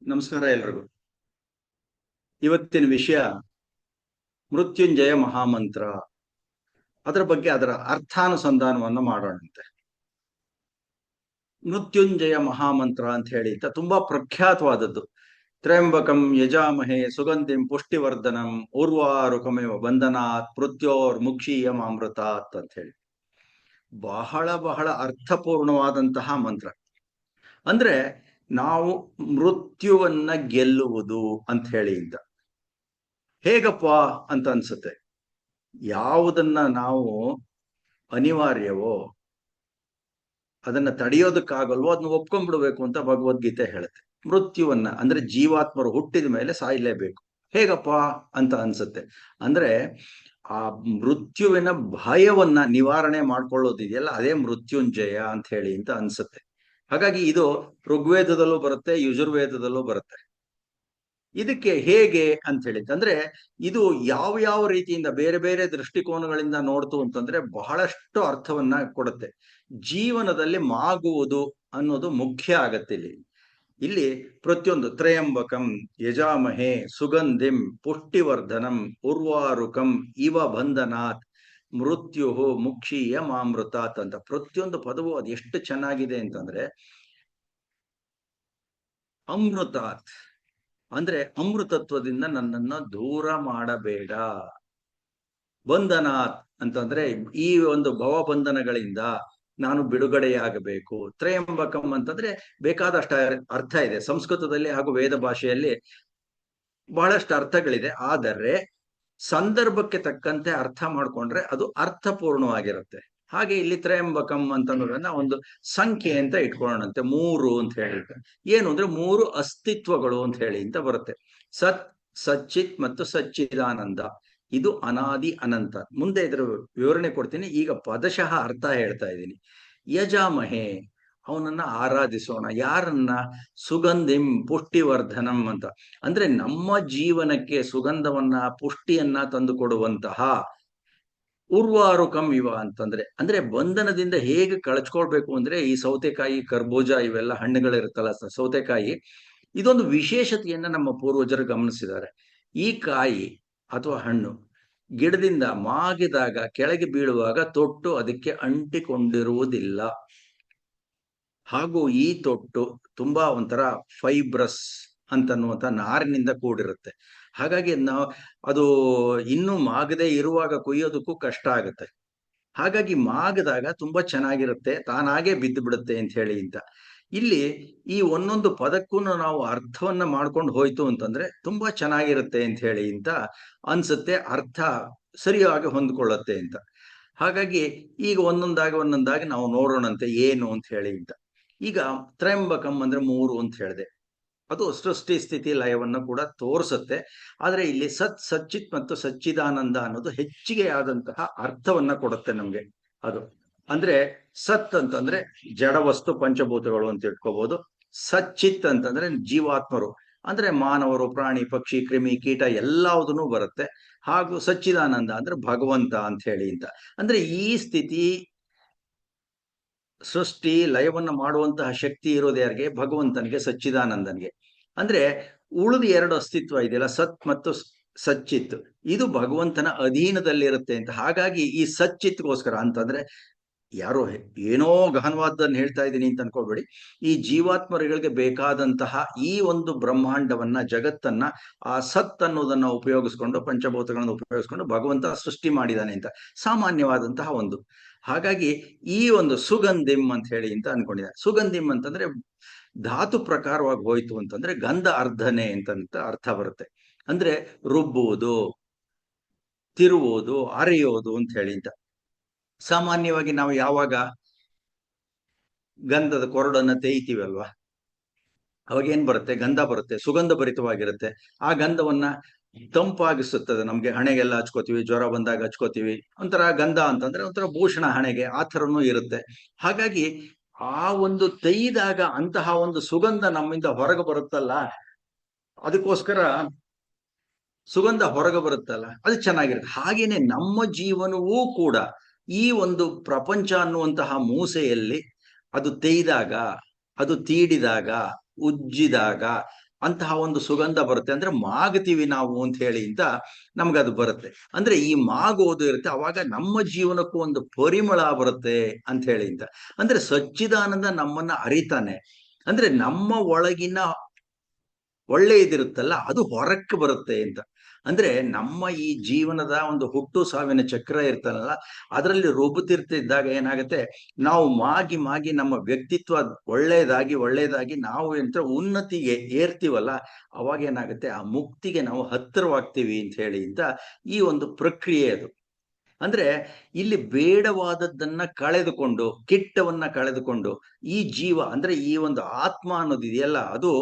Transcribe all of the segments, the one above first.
ನಮಸ್ಕಾರ ಎಲ್ರಿಗೂ. ಇವತ್ತಿನ ವಿಷಯ ಮೃತ್ಯುಂಜಯ ಮಹಾಮಂತ್ರ. ಅದರ ಬಗ್ಗೆ ಅದರ ಅರ್ಥಾನುಸಂಧಾನವನ್ನು ಮಾಡೋಣಂತೆ. ಮೃತ್ಯುಂಜಯ ಮಹಾಮಂತ್ರ ಅಂತ ಹೇಳಿ ತುಂಬಾ ಪ್ರಖ್ಯಾತವಾದದ್ದು. ತ್ರ್ಯಂಬಕಂ ಯಜಾಮಹೇ ಸುಗಂಧಿಂ ಪುಷ್ಟಿವರ್ಧನಂ ಊರ್ವಾರುಕಮೇವ ಬಂಧನಾತ್ ಮೃತ್ಯೋರ್ ಮುಕ್ಷೀಯಂ ಅಮೃತಾತ್ ಅಂತ ಹೇಳಿ ಬಹಳ ಬಹಳ ಅರ್ಥಪೂರ್ಣವಾದಂತಹ ಮಂತ್ರ. ಅಂದ್ರೆ ನಾವು ಮೃತ್ಯುವನ್ನ ಗೆಲ್ಲುವುದು ಅಂತ ಹೇಳಿ ಹೇಗಪ್ಪ ಅಂತ ಅನ್ಸುತ್ತೆ. ಯಾವುದನ್ನ ನಾವು ಅನಿವಾರ್ಯವೋ ಅದನ್ನ ತಡೆಯೋದಕ್ಕಾಗಲ್ವೋ ಅದನ್ನ ಒಪ್ಕೊಂಡ್ಬಿಡ್ಬೇಕು ಅಂತ ಭಗವದ್ಗೀತೆ ಹೇಳುತ್ತೆ. ಮೃತ್ಯುವನ್ನ ಅಂದ್ರೆ ಜೀವಾತ್ಮರು ಹುಟ್ಟಿದ ಮೇಲೆ ಸಾಯಲೇಬೇಕು. ಹೇಗಪ್ಪ ಅಂತ ಅನ್ಸುತ್ತೆ. ಅಂದ್ರೆ ಆ ಮೃತ್ಯುವಿನ ಭಯವನ್ನ ನಿವಾರಣೆ ಮಾಡ್ಕೊಳ್ಳೋದಿದೆಯಲ್ಲ, ಅದೇ ಮೃತ್ಯುಂಜಯ ಅಂತ ಹೇಳಿ ಅನ್ಸುತ್ತೆ. ಹಾಗಾಗಿ ಇದು ಋಗ್ವೇದದಲ್ಲೂ ಬರುತ್ತೆ, ಯಜುರ್ವೇದದಲ್ಲೂ ಬರುತ್ತೆ. ಇದಕ್ಕೆ ಹೇಗೆ ಅಂತ ಹೇಳಿದ್ರೆ ಇದು ಯಾವ ಯಾವ ರೀತಿಯಿಂದ ಬೇರೆ ಬೇರೆ ದೃಷ್ಟಿಕೋನಗಳಿಂದ ನೋಡ್ತು ಅಂತಂದ್ರೆ ಬಹಳಷ್ಟು ಅರ್ಥವನ್ನ ಕೊಡುತ್ತೆ. ಜೀವನದಲ್ಲಿ ಮಾಗುವುದು ಅನ್ನೋದು ಮುಖ್ಯ ಆಗತ್ತೆ. ಇಲ್ಲಿ ಪ್ರತಿಯೊಂದು ತ್ರಯಂಬಕಂ ಯಜಾಮಹೇ ಸುಗಂಧಿಂ ಪುಷ್ಟಿವರ್ಧನಂ ಉರ್ವಾರುಕಂ ಇವ ಬಂಧನಾತ್ ಮೃತ್ಯು ಮುಕ್ಷೀಯ ಮಾಮೃತಾತ್ ಅಂತ ಪ್ರತಿಯೊಂದು ಪದವು ಅದು ಎಷ್ಟು ಚೆನ್ನಾಗಿದೆ ಅಂತಂದ್ರೆ, ಅಮೃತಾತ್ ಅಂದ್ರೆ ಅಮೃತತ್ವದಿಂದ ನನ್ನನ್ನ ದೂರ ಮಾಡಬೇಡ. ಬಂಧನಾತ್ ಅಂತಂದ್ರೆ ಈ ಒಂದು ಭವಬಂಧನಗಳಿಂದ ನಾನು ಬಿಡುಗಡೆಯಾಗಬೇಕು. ತ್ರಯಂಬಕಂ ಅಂತಂದ್ರೆ ಬೇಕಾದಷ್ಟು ಅರ್ಥ ಇದೆ ಸಂಸ್ಕೃತದಲ್ಲಿ ಹಾಗೂ ವೇದ ಭಾಷೆಯಲ್ಲಿ, ಬಹಳಷ್ಟು ಅರ್ಥಗಳಿದೆ. ಆದರೆ ಸಂದರ್ಭಕ್ಕೆ ತಕ್ಕಂತೆ ಅರ್ಥ ಮಾಡ್ಕೊಂಡ್ರೆ ಅದು ಅರ್ಥಪೂರ್ಣವಾಗಿರುತ್ತೆ. ಹಾಗೆ ಇಲ್ಲಿ ತ್ರಯಂಬಕಂ ಅಂತಂದ್ರೆ ಒಂದು ಸಂಖ್ಯೆ ಅಂತ ಇಟ್ಕೊಳ್ಳೋಣಂತೆ, 3 ಅಂತ ಹೇಳಿದ್ರೆ ಏನು ಅಂದ್ರೆ 3 ಅಸ್ತಿತ್ವಗಳು ಅಂತ ಹೇಳಿ ಬರುತ್ತೆ. ಸತ್, ಸಚ್ಚಿತ್ ಮತ್ತು ಸಚ್ಚಿದಾನಂದ. ಇದು ಅನಾದಿ ಅನಂತ. ಮುಂದೆ ಇದರ ವಿವರಣೆ ಕೊಡ್ತೀನಿ. ಈಗ ಪದಶಃ ಅರ್ಥ ಹೇಳ್ತಾ ಇದ್ದೀನಿ. ಯಜಾಮಹೇ, ಅವನನ್ನ ಆರಾಧಿಸೋಣ. ಯಾರನ್ನ? ಸುಗಂಧಿಂ ಪುಷ್ಟಿವರ್ಧನಂ ಅಂತ. ಅಂದ್ರೆ ನಮ್ಮ ಜೀವನಕ್ಕೆ ಸುಗಂಧವನ್ನ ಪುಷ್ಟಿಯನ್ನ ತಂದು ಕೊಡುವಂತಹ ಉರ್ವಾರುಕಂ ಇವ ಅಂತಂದ್ರೆ ಅಂದ್ರೆ ಬಂಧನದಿಂದ ಹೇಗೆ ಕಳಚ್ಕೊಳ್ಬೇಕು ಅಂದ್ರೆ ಈ ಸೌತೆಕಾಯಿ, ಕರ್ಬೂಜ ಇವೆಲ್ಲ ಹಣ್ಣುಗಳಿರುತ್ತಲ್ಲ, ಸೌತೆಕಾಯಿ ಇದೊಂದು ವಿಶೇಷತೆಯನ್ನ ನಮ್ಮ ಪೂರ್ವಜರು ಗಮನಿಸಿದ್ದಾರೆ. ಈ ಕಾಯಿ ಅಥವಾ ಹಣ್ಣು ಗಿಡದಿಂದ ಮಾಗಿದಾಗ ಕೆಳಗೆ ಬೀಳುವಾಗ ತೊಟ್ಟು ಅದಕ್ಕೆ ಅಂಟಿಕೊಂಡಿರುವುದಿಲ್ಲ. ಹಾಗೂ ಈ ತೊಟ್ಟು ತುಂಬಾ ಒಂಥರ ಫೈಬ್ರಸ್ ಅಂತನ್ನುವಂಥ ನಾರಿನಿಂದ ಕೂಡಿರುತ್ತೆ. ಹಾಗಾಗಿ ಅದು ಇನ್ನೂ ಮಾಗದೆ ಇರುವಾಗ ಕೊಯ್ಯೋದಕ್ಕೂ ಕಷ್ಟ ಆಗುತ್ತೆ. ಹಾಗಾಗಿ ಮಾಗದಾಗ ತುಂಬಾ ಚೆನ್ನಾಗಿರುತ್ತೆ, ತಾನಾಗೆ ಬಿದ್ದು ಬಿಡುತ್ತೆ ಅಂತ ಹೇಳಿ ಇಲ್ಲಿ ಈ ಒಂದೊಂದು ಪದಕ್ಕೂ ನಾವು ಅರ್ಥವನ್ನ ಮಾಡ್ಕೊಂಡು ಹೋಯ್ತು ಅಂತಂದ್ರೆ ತುಂಬಾ ಚೆನ್ನಾಗಿರುತ್ತೆ ಅಂತ ಹೇಳಿ ಅನ್ಸುತ್ತೆ. ಅರ್ಥ ಸರಿಯಾಗಿ ಹೊಂದ್ಕೊಳ್ಳುತ್ತೆ ಅಂತ. ಹಾಗಾಗಿ ಈಗ ಒಂದೊಂದಾಗಿ ನಾವು ನೋಡೋಣಂತೆ ಏನು ಅಂತ ಹೇಳಿ ಈಗ ತ್ರಯಂಬಕಂ ಅಂದ್ರೆ 3 ಅಂತ ಹೇಳಿದೆ. ಅದು ಸೃಷ್ಟಿ ಸ್ಥಿತಿ ಲಯವನ್ನು ಕೂಡ ತೋರಿಸುತ್ತೆ. ಆದ್ರೆ ಇಲ್ಲಿ ಸತ್, ಸಚ್ಚಿತ್ ಮತ್ತು ಸಚ್ಚಿದಾನಂದ ಅನ್ನೋದು ಹೆಚ್ಚಿಗೆ ಆದಂತಹ ಅರ್ಥವನ್ನ ಕೊಡುತ್ತೆ ನಮ್ಗೆ. ಅದು ಅಂದ್ರೆ ಸತ್ ಅಂತಂದ್ರೆ ಜಡವಸ್ತು ಪಂಚಭೂತಗಳು ಅಂತ ಇಟ್ಕೋಬಹುದು. ಸಚ್ಚಿತ್ ಅಂತಂದ್ರೆ ಜೀವಾತ್ಮರು, ಅಂದ್ರೆ ಮಾನವರು, ಪ್ರಾಣಿ, ಪಕ್ಷಿ, ಕ್ರಿಮಿ, ಕೀಟ ಎಲ್ಲದನ್ನು ಬರುತ್ತೆ. ಹಾಗೂ ಸಚ್ಚಿದಾನಂದ ಅಂದ್ರೆ ಭಗವಂತ ಅಂತ ಹೇಳಿ ಅಂದ್ರೆ ಈ ಸ್ಥಿತಿ ಸೃಷ್ಟಿ ಲಯವನ್ನ ಮಾಡುವಂತಹ ಶಕ್ತಿ ಇರೋದು ಯಾರಿಗೆ? ಭಗವಂತನಿಗೆ, ಸಚ್ಚಿದಾನಂದನ್ಗೆ. ಅಂದ್ರೆ ಉಳಿದ 2 ಅಸ್ತಿತ್ವ ಇದೆಯಲ್ಲ, ಸತ್ ಮತ್ತು ಸಚ್ಚಿತ್, ಇದು ಭಗವಂತನ ಅಧೀನದಲ್ಲಿರುತ್ತೆ ಅಂತ. ಹಾಗಾಗಿ ಈ ಸಚ್ಚಿತ್ಗೋಸ್ಕರ ಅಂತಂದ್ರೆ ಯಾರೋ ಏನೋ ಗಹನವಾದನ್ನು ಹೇಳ್ತಾ ಇದ್ದೀನಿ ಅಂತ ಅನ್ಕೋಬೇಡಿ. ಈ ಜೀವಾತ್ಮರುಗಳಿಗೆ ಬೇಕಾದಂತಹ ಈ ಒಂದು ಬ್ರಹ್ಮಾಂಡವನ್ನ, ಜಗತ್ತನ್ನ ಆ ಸತ್ ಅನ್ನೋದನ್ನ ಉಪಯೋಗಿಸ್ಕೊಂಡು, ಪಂಚಭೂತಗಳನ್ನು ಉಪಯೋಗಿಸ್ಕೊಂಡು ಭಗವಂತ ಸೃಷ್ಟಿ ಮಾಡಿದಾನೆ ಅಂತ ಸಾಮಾನ್ಯವಾದಂತಹ ಒಂದು. ಹಾಗಾಗಿ ಈ ಒಂದು ಸುಗಂಧಿಂ ಅಂತ ಹೇಳಿ ಅನ್ಕೊಂಡಿದ್ದಾರೆ. ಸುಗಂಧಿಂ ಅಂತಂದ್ರೆ ಧಾತು ಪ್ರಕಾರವಾಗಿ ಹೋಯ್ತು ಅಂತಂದ್ರೆ ಗಂಧ ಅರ್ಧನೆ ಅಂತ ಅರ್ಥ ಬರುತ್ತೆ. ಅಂದ್ರೆ ರುಬ್ಬುವುದು, ತಿರುವುದು, ಅರೆಯೋದು ಅಂತ ಹೇಳಿ ಸಾಮಾನ್ಯವಾಗಿ ನಾವು ಯಾವಾಗ ಗಂಧದ ಕೊರಡನ್ನ ತೇಯ್ತೀವಲ್ವಾ, ಅವಾಗ ಏನ್ ಬರುತ್ತೆ? ಗಂಧ ಬರುತ್ತೆ, ಸುಗಂಧ ಭರಿತವಾಗಿರುತ್ತೆ. ಆ ಗಂಧವನ್ನ ತಂಪಾಗಿಸುತ್ತದೆ. ನಮ್ಗೆ ಹಣೆಗೆಲ್ಲ ಹಚ್ಕೋತೀವಿ, ಜ್ವರ ಬಂದಾಗ ಹಚ್ಕೋತೀವಿ. ಒಂಥರ ಗಂಧ ಅಂತಂದ್ರೆ ಒಂಥರ ಭೂಷಣ ಹಣೆಗೆ, ಆ ಥರನೂ ಇರುತ್ತೆ. ಹಾಗಾಗಿ ಆ ಒಂದು ತೈದಾಗ ಅಂತಹ ಒಂದು ಸುಗಂಧ ನಮ್ಮಿಂದ ಹೊರಗೆ ಬರುತ್ತಲ್ಲ, ಅದಕ್ಕೋಸ್ಕರ ಸುಗಂಧ ಹೊರಗೆ ಬರುತ್ತಲ್ಲ, ಅದು ಚೆನ್ನಾಗಿರುತ್ತೆ. ಹಾಗೇನೆ ನಮ್ಮ ಜೀವನವೂ ಕೂಡ ಈ ಒಂದು ಪ್ರಪಂಚ ಅನ್ನುವಂತಹ ಮೂಸೆಯಲ್ಲಿ ಅದು ತೇಯ್ದಾಗ, ಅದು ತೀಡಿದಾಗ, ಉಜ್ಜಿದಾಗ ಅಂತಹ ಒಂದು ಸುಗಂಧ ಬರುತ್ತೆ. ಅಂದ್ರೆ ಮಾಗ್ತೀವಿ ನಾವು ಅಂತ ಹೇಳಿ ಅಂತ ನಮ್ಗದು ಬರುತ್ತೆ. ಅಂದ್ರೆ ಈ ಮಾಗೋದು ಇರುತ್ತೆ, ಅವಾಗ ನಮ್ಮ ಜೀವನಕ್ಕೂ ಒಂದು ಪರಿಮಳ ಬರುತ್ತೆ ಅಂತ ಹೇಳಿ ಅಂತ. ಅಂದ್ರೆ ಸಚ್ಚಿದಾನಂದ ನಮ್ಮನ್ನ ಅರಿತಾನೆ. ಅಂದ್ರೆ ನಮ್ಮ ಒಳಗಿನ ಒಳ್ಳೆಯದಿರುತ್ತಲ್ಲ ಅದು ಹೊರಕ್ಕೆ ಬರುತ್ತೆ ಅಂತ. ಅಂದ್ರೆ ನಮ್ಮ ಈ ಜೀವನದ ಒಂದು ಹುಟ್ಟು ಸಾವಿನ ಚಕ್ರ ಇರ್ತಲ್ಲ, ಅದರಲ್ಲಿ ರುಬುತ್ತಿರ್ತಿದ್ದಾಗ ಏನಾಗುತ್ತೆ, ನಾವು ಮಾಗಿ ಮಾಗಿ ನಮ್ಮ ವ್ಯಕ್ತಿತ್ವ ಒಳ್ಳೆಯದಾಗಿ ಒಳ್ಳೆಯದಾಗಿ ನಾವು ಎಂತ ಉನ್ನತಿಗೆ ಏರ್ತೀವಲ್ಲ, ಅವಾಗ ಏನಾಗುತ್ತೆ, ಆ ಮುಕ್ತಿಗೆ ನಾವು ಹತ್ತಿರವಾಗ್ತೀವಿ ಅಂತ ಹೇಳಿ ಅಂತ ಈ ಒಂದು ಪ್ರಕ್ರಿಯೆ ಅದು. ಅಂದ್ರೆ ಇಲ್ಲಿ ಬೇಡವಾದದ್ದನ್ನ ಕಳೆದುಕೊಂಡು, ಕೆಟ್ಟವನ್ನ ಕಳೆದುಕೊಂಡು ಈ ಜೀವ ಅಂದ್ರೆ ಈ ಒಂದು ಆತ್ಮ ಅನ್ನೋದು ಇದೆಯಲ್ಲ, ಅದು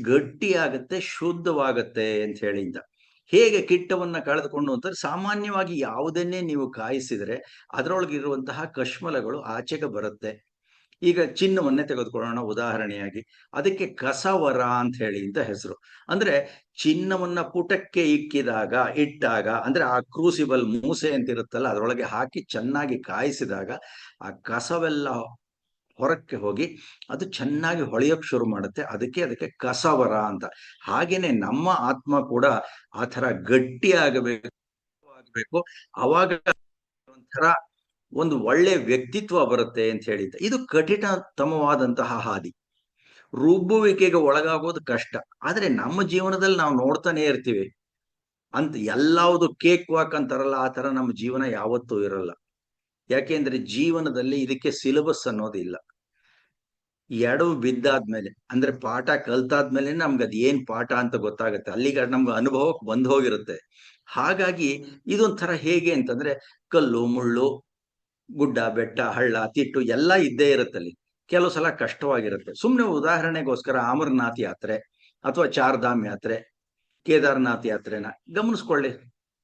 ಗಟ್ಟಿಯಾಗತ್ತೆ, ಶುದ್ಧವಾಗತ್ತೆ ಅಂತ ಹೇಳಿ ಅಂತ. ಹೇಗೆ ಕೆಟ್ಟವನ್ನ ಕಳೆದುಕೊಂಡು ಅಂತಂದ್ರೆ, ಸಾಮಾನ್ಯವಾಗಿ ಯಾವುದನ್ನೇ ನೀವು ಕಾಯಿಸಿದ್ರೆ ಅದರೊಳಗಿರುವಂತಹ ಕಶ್ಮಲಗಳು ಆಚೆಗೆ ಬರುತ್ತೆ. ಈಗ ಚಿನ್ನವನ್ನೇ ತೆಗೆದುಕೊಳ್ಳೋಣ ಉದಾಹರಣೆಯಾಗಿ, ಅದಕ್ಕೆ ಕಸವರ ಅಂತ ಹೇಳಿ ಅಂತ ಹೆಸರು. ಅಂದ್ರೆ ಚಿನ್ನವನ್ನ ಪುಟಕ್ಕೆ ಇಟ್ಟಾಗ ಅಂದ್ರೆ ಆ ಕ್ರೂಸಿಬಲ್ ಮೂಸೆ ಅಂತ ಇರುತ್ತಲ್ಲ, ಅದರೊಳಗೆ ಹಾಕಿ ಚೆನ್ನಾಗಿ ಕಾಯಿಸಿದಾಗ ಆ ಕಸವೆಲ್ಲ ಹೊರಕ್ಕೆ ಹೋಗಿ ಅದು ಚೆನ್ನಾಗಿ ಹೊಳೆಯೋಕ್ ಶುರು ಮಾಡುತ್ತೆ. ಅದಕ್ಕೆ ಕಸವರ ಅಂತ. ಹಾಗೇನೆ ನಮ್ಮ ಆತ್ಮ ಕೂಡ ಆ ತರ ಗಟ್ಟಿ ಆಗಬೇಕು. ಅವಾಗ ಒಂಥರ ಒಂದು ಒಳ್ಳೆ ವ್ಯಕ್ತಿತ್ವ ಬರುತ್ತೆ ಅಂತ ಹೇಳಿದ್ದೆ. ಇದು ಕಠಿಣತಮವಾದಂತಹ ಹಾದಿ. ರುಬ್ಬುವಿಕೆಗೆ ಒಳಗಾಗೋದು ಕಷ್ಟ. ಆದ್ರೆ ನಮ್ಮ ಜೀವನದಲ್ಲಿ ನಾವು ನೋಡ್ತಾನೆ ಇರ್ತೀವಿ. ಅಂತ ಎಲ್ಲಾವುದು ಕೇಕ್ ವಾಕ್ ಅಂತಾರಲ್ಲ, ಆ ತರ ನಮ್ಮ ಜೀವನ ಯಾವತ್ತೂ ಇರಲ್ಲ. ಯಾಕೆಂದ್ರೆ ಜೀವನದಲ್ಲಿ ಇದಕ್ಕೆ ಸಿಲೆಬಸ್ ಅನ್ನೋದಿಲ್ಲ. ಎಡವು ಬಿದ್ದಾದ್ಮೇಲೆ ಅಂದ್ರೆ ಪಾಠ ಕಲ್ತಾದ್ಮೇಲೆ ನಮ್ಗೆ ಅದ್ ಏನ್ ಪಾಠ ಅಂತ ಗೊತ್ತಾಗುತ್ತೆ. ಅಲ್ಲಿಗ ನಮ್ಗೆ ಅನುಭವಕ್ಕೆ ಬಂದ್ ಹೋಗಿರುತ್ತೆ. ಹಾಗಾಗಿ ಇದೊಂಥರ ಹೇಗೆ ಅಂತಂದ್ರೆ, ಕಲ್ಲು ಮುಳ್ಳು, ಗುಡ್ಡ ಬೆಟ್ಟ ಹಳ್ಳ ತಿಟ್ಟು ಎಲ್ಲ ಇದ್ದೇ ಇರುತ್ತಲ್ಲಿ. ಕೆಲವು ಸಲ ಕಷ್ಟವಾಗಿರುತ್ತೆ. ಸುಮ್ನೆ ಉದಾಹರಣೆಗೋಸ್ಕರ ಅಮರನಾಥ್ ಯಾತ್ರೆ ಅಥವಾ ಚಾರ್ಧಾಮ್ ಯಾತ್ರೆ, ಕೇದಾರ್ನಾಥ್ ಯಾತ್ರೆನ ಗಮನಿಸ್ಕೊಳ್ಳಿ.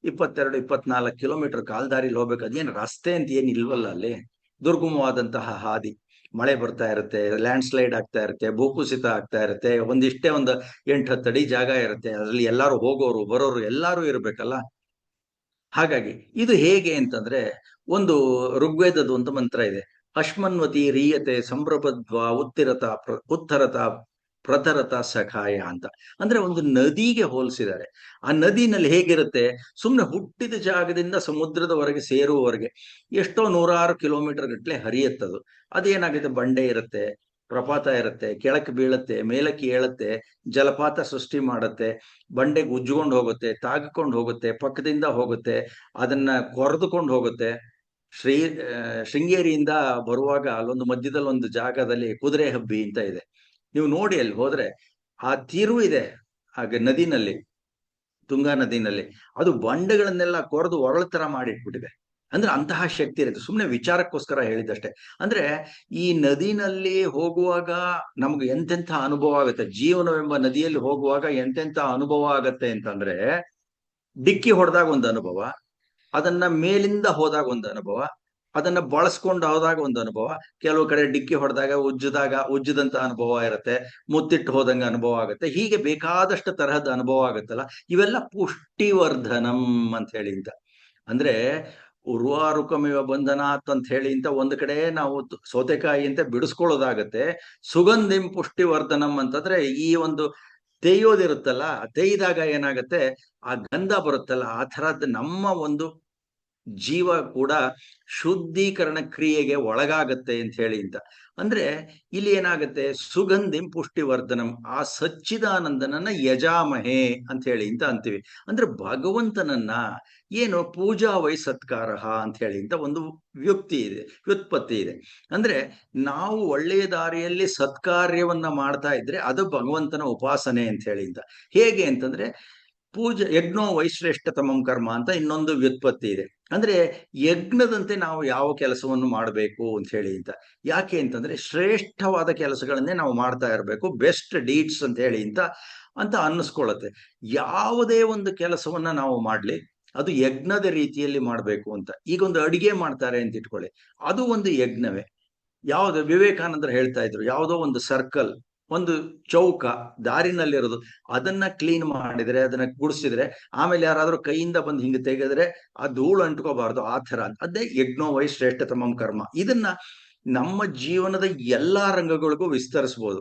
22-24 ಕಿಲೋಮೀಟರ್ ಕಾಲ್ದಾರಿಲಿ ಹೋಗ್ಬೇಕು. ಅದೇನು ರಸ್ತೆ ಅಂತ ಏನ್ ಇಲ್ವಲ್ಲ ಅಲ್ಲಿ. ದುರ್ಗಮವಾದಂತಹ ಹಾದಿ, ಮಳೆ ಬರ್ತಾ ಇರುತ್ತೆ, ಲ್ಯಾಂಡ್ ಸ್ಲೈಡ್ ಆಗ್ತಾ ಇರುತ್ತೆ, ಭೂಕುಸಿತ ಆಗ್ತಾ ಇರುತ್ತೆ, ಒಂದಿಷ್ಟೇ ಒಂದು 8-10 ಅಡಿ ಜಾಗ ಇರುತ್ತೆ. ಅದ್ರಲ್ಲಿ ಎಲ್ಲಾರು ಹೋಗೋರು ಬರೋರು ಎಲ್ಲಾರು ಇರ್ಬೇಕಲ್ಲ. ಹಾಗಾಗಿ ಇದು ಹೇಗೆ ಅಂತಂದ್ರೆ, ಒಂದು ಋಗ್ವೇದದ ಒಂದು ಮಂತ್ರ ಇದೆ. ಅಶ್ಮನ್ವತಿ ರೀಯತೆ ಸಂಭ್ರಮದ್ವಾ ಉತ್ತರತ ಪ್ರತರತ ಸಖಾಯ ಅಂತ. ಅಂದ್ರೆ ಒಂದು ನದಿಗೆ ಹೋಲಿಸಿದ್ದಾರೆ. ಆ ನದಿನಲ್ಲಿ ಹೇಗಿರುತ್ತೆ, ಸುಮ್ನೆ ಹುಟ್ಟಿದ ಜಾಗದಿಂದ ಸಮುದ್ರದವರೆಗೆ ಸೇರುವವರೆಗೆ ಎಷ್ಟೋ 100 ಕಿಲೋಮೀಟರ್ ಗಟ್ಲೆ ಹರಿಯತ್ತದು. ಅದೇನಾಗುತ್ತೆ, ಬಂಡೆ ಇರುತ್ತೆ, ಪ್ರಪಾತ ಇರುತ್ತೆ, ಕೆಳಕ್ಕೆ ಬೀಳತ್ತೆ, ಮೇಲಕ್ಕೆ ಏಳತ್ತೆ, ಜಲಪಾತ ಸೃಷ್ಟಿ ಮಾಡುತ್ತೆ, ಬಂಡೆಗೆ ಉಜ್ಜ್ಕೊಂಡು ಹೋಗುತ್ತೆ, ತಾಗಿಕೊಂಡು ಹೋಗುತ್ತೆ, ಪಕ್ಕದಿಂದ ಹೋಗುತ್ತೆ, ಅದನ್ನ ಕೊರೆದುಕೊಂಡು ಹೋಗುತ್ತೆ. ಶ್ರೀ ಶೃಂಗೇರಿಯಿಂದ ಬರುವಾಗ ಅಲ್ಲೊಂದು ಮಧ್ಯದಲ್ಲಿ ಒಂದು ಜಾಗದಲ್ಲಿ ಕುದುರೆ ಹಬ್ಬಿ ಅಂತ ಇದೆ. ನೀವು ನೋಡಿ ಅಲ್ಲಿ ಹೋದ್ರೆ ಆ ತಿರು ಇದೆ ಹಾಗೆ ನದಿನಲ್ಲಿ, ತುಂಗಾ ನದಿನಲ್ಲಿ, ಅದು ಬಂಡೆಗಳನ್ನೆಲ್ಲ ಕೊರೆದು ಒರಳ ತರ ಮಾಡಿಟ್ಬಿಟ್ಟಿದೆ. ಅಂದ್ರೆ ಅಂತಹ ಶಕ್ತಿ ಇರುತ್ತೆ. ಸುಮ್ಮನೆ ವಿಚಾರಕ್ಕೋಸ್ಕರ ಹೇಳಿದಷ್ಟೇ. ಅಂದ್ರೆ ಈ ನದಿನಲ್ಲಿ ಹೋಗುವಾಗ ನಮ್ಗೆ ಎಂತೆಂಥ ಅನುಭವ ಆಗುತ್ತೆ, ಜೀವನವೆಂಬ ನದಿಯಲ್ಲಿ ಹೋಗುವಾಗ ಎಂತೆಂಥ ಅನುಭವ ಆಗತ್ತೆ ಅಂತಂದ್ರೆ, ಡಿಕ್ಕಿ ಹೊಡೆದಾಗ ಒಂದು ಅನುಭವ, ಅದನ್ನ ಮೇಲಿಂದ ಹೋದಾಗ ಒಂದು ಅನುಭವ, ಅದನ್ನ ಬಳಸ್ಕೊಂಡು ಹೋದಾಗ ಒಂದು ಅನುಭವ, ಕೆಲವು ಕಡೆ ಡಿಕ್ಕಿ ಹೊಡೆದಾಗ ಉಜ್ಜದಂತ ಅನುಭವ ಇರುತ್ತೆ, ಮುತ್ತಿಟ್ಟು ಹೋದಂಗ ಅನುಭವ ಆಗುತ್ತೆ. ಹೀಗೆ ಬೇಕಾದಷ್ಟು ತರಹದ ಅನುಭವ ಆಗುತ್ತಲ್ಲ, ಇವೆಲ್ಲ ಪುಷ್ಟಿವರ್ಧನಂ ಅಂತ ಹೇಳಿ ಅಂತ. ಅಂದ್ರೆ ಉರ್ವಾರುಕಮಿವ ಬಂಧನಾತ್ ಅಂತ ಹೇಳಿ ಅಂತ ಒಂದು ಕಡೆ ನಾವು ಸೌತೆಕಾಯಿ ಅಂತ ಬಿಡಿಸ್ಕೊಳ್ಳೋದಾಗತ್ತೆ. ಸುಗಂಧಿಂ ಪುಷ್ಟಿವರ್ಧನಂ ಅಂತಂದ್ರೆ ಈ ಒಂದು ತೇಯೋದಿರುತ್ತಲ್ಲ, ತೇಯ್ದಾಗ ಏನಾಗತ್ತೆ, ಆ ಗಂಧ ಬರುತ್ತಲ್ಲ, ಆ ತರದ್ ನಮ್ಮ ಒಂದು ಜೀವ ಕೂಡ ಶುದ್ಧೀಕರಣ ಕ್ರಿಯೆಗೆ ಒಳಗಾಗತ್ತೆ ಅಂತ ಹೇಳಿ ಅಂತ. ಅಂದ್ರೆ ಇಲ್ಲಿ ಏನಾಗುತ್ತೆ, ಸುಗಂಧಿಂ ಪುಷ್ಟಿವರ್ಧನಂ, ಆ ಸಚ್ಚಿದಾನಂದನನ್ನ ಯಜಾಮಹೇ ಅಂತ ಹೇಳಿ ಅಂತ ಅಂತೀವಿ. ಅಂದ್ರೆ ಭಗವಂತನನ್ನ ಏನು ಪೂಜಾ ವೈ ಸತ್ಕಾರ ಅಂತ ಹೇಳಿ ಅಂತ ಒಂದು ವ್ಯುತ್ಪತ್ತಿ ಇದೆ. ಅಂದ್ರೆ ನಾವು ಒಳ್ಳೆಯ ದಾರಿಯಲ್ಲಿ ಸತ್ಕಾರ್ಯವನ್ನ ಮಾಡ್ತಾ ಇದ್ರೆ ಅದು ಭಗವಂತನ ಉಪಾಸನೆ ಅಂತ ಹೇಳಿ ಅಂತ. ಹೇಗೆ ಅಂತಂದ್ರೆ, ಯಜ್ಞೋ ವೈಶ್ರೇಷ್ಠತಮಂ ಕರ್ಮ ಅಂತ ಇನ್ನೊಂದು ವ್ಯುತ್ಪತ್ತಿ ಇದೆ. ಅಂದ್ರೆ ಯಜ್ಞದಂತೆ ನಾವು ಯಾವ ಕೆಲಸವನ್ನು ಮಾಡಬೇಕು ಅಂತ ಹೇಳಿ ಅಂತ. ಯಾಕೆ ಅಂತಂದ್ರೆ ಶ್ರೇಷ್ಠವಾದ ಕೆಲಸಗಳನ್ನೇ ನಾವು ಮಾಡ್ತಾ ಇರಬೇಕು, ಬೆಸ್ಟ್ ಡೀಡ್ಸ್ ಅಂತ ಹೇಳಿ ಅಂತ ಅನ್ನಿಸ್ಕೊಳ್ಳುತ್ತೆ. ಯಾವುದೇ ಒಂದು ಕೆಲಸವನ್ನ ನಾವು ಮಾಡ್ಲಿ, ಅದು ಯಜ್ಞದ ರೀತಿಯಲ್ಲಿ ಮಾಡಬೇಕು ಅಂತ. ಈಗ ಒಂದು ಅಡಿಗೆ ಮಾಡ್ತಾರೆ ಅಂತ ಇಟ್ಕೊಳ್ಳಿ, ಅದು ಒಂದು ಯಜ್ಞವೇ. ಯಾವ್ದು ವಿವೇಕಾನಂದರು ಹೇಳ್ತಾ ಇದ್ರು, ಯಾವುದೋ ಒಂದು ಸರ್ಕಲ್, ಒಂದು ಚೌಕ ದಾರಿನಲ್ಲಿರೋದು, ಅದನ್ನ ಕ್ಲೀನ್ ಮಾಡಿದ್ರೆ, ಅದನ್ನ ಗುಡಿಸಿದ್ರೆ, ಆಮೇಲೆ ಯಾರಾದ್ರೂ ಕೈಯಿಂದ ಬಂದು ಹಿಂಗೆ ತೆಗೆದ್ರೆ ಆ ಧೂಳು ಅಂಟ್ಕೋಬಾರ್ದು, ಆ ತರ. ಅದೇ ಯಜ್ಞೋ ವೈ ಶ್ರೇಷ್ಠತಮಂ ಕರ್ಮ. ಇದನ್ನ ನಮ್ಮ ಜೀವನದ ಎಲ್ಲಾ ರಂಗಗಳಿಗೂ ವಿಸ್ತರಿಸ್ಬೋದು.